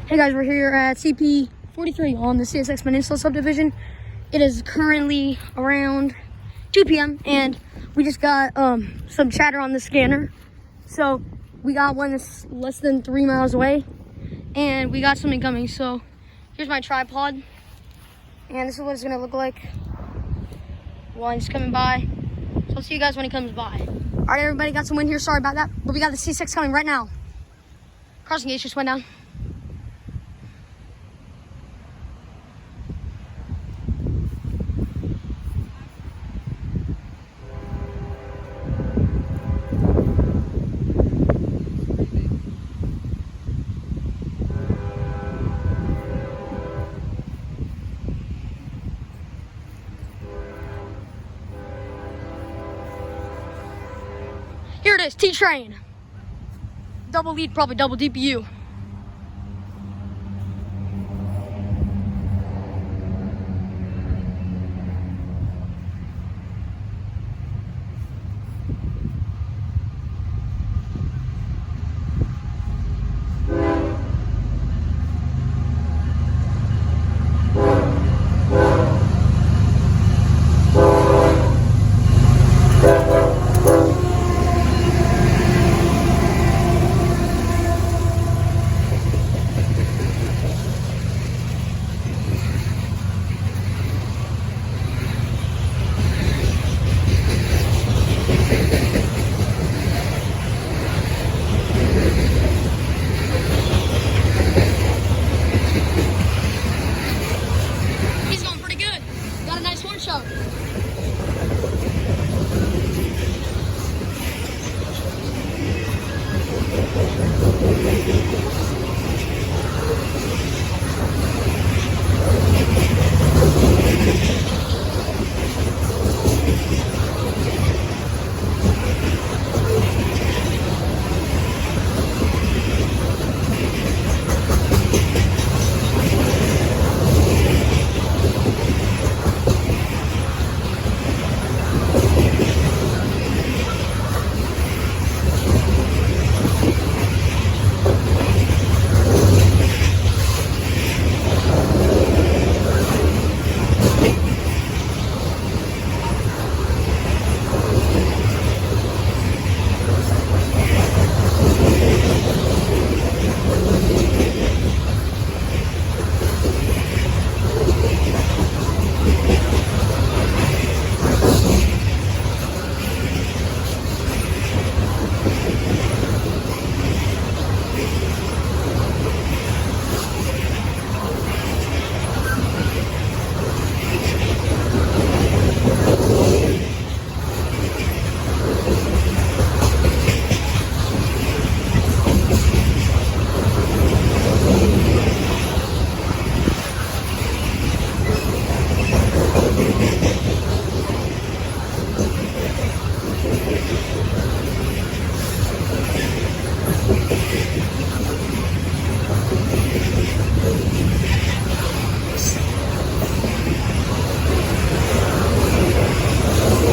Hey guys, we're here at CP 43 on the CSX Peninsula Subdivision. It is currently around 2 p.m. and we just got some chatter on the scanner. So we got one that's less than 3 miles away and we got something coming. So here's my tripod and this is what it's gonna look like while he's coming by. So I'll see you guys when he comes by. All right, everybody, got some wind here. Sorry about that, but we got the CSX coming right now. Crossing gates just went down. Here it is, T-Train. Double lead, probably double DPU. He's going pretty good. Got a nice horn show.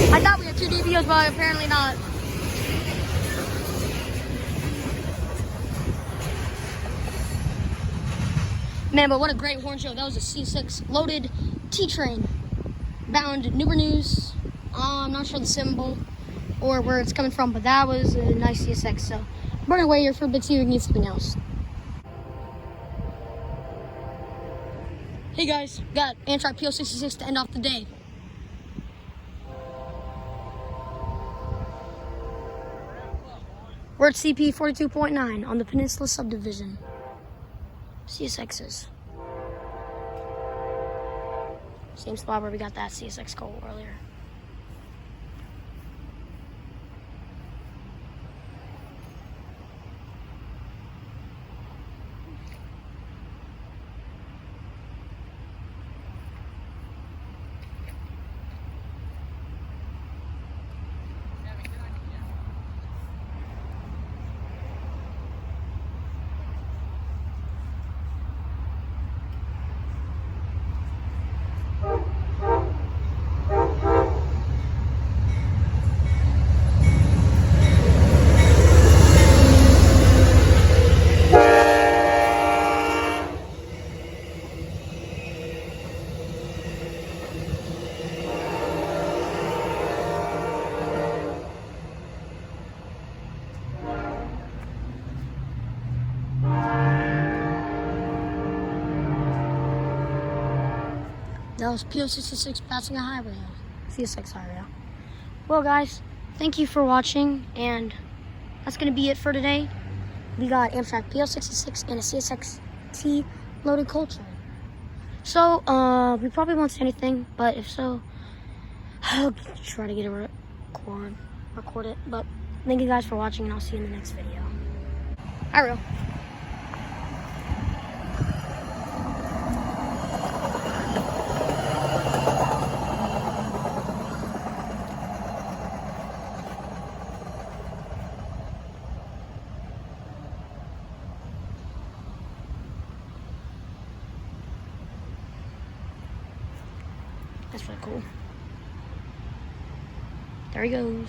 I thought we had 2 DPUs, but apparently not. Man, but what a great horn show. That was a C6 loaded T-Train bound Newber News. I'm not sure the symbol or where it's coming from, but that was a nice CSX. So burn away here for a bit so you can get something else. Hey guys, got Amtrak PO66 to end off the day. We're at CP 42.9 on the Peninsula Subdivision. CSXs. Same spot where we got that CSX coal earlier. that was PO66 passing a highway. CSX highway. Well, guys, thank you for watching, and that's going to be it for today. We got Amtrak PO66 and a CSX-T loaded coal train. So, we probably won't say anything, but if so, I'll try to get a record it. But thank you guys for watching, and I'll see you in the next video. Hi, Rail. That's really cool. There he goes.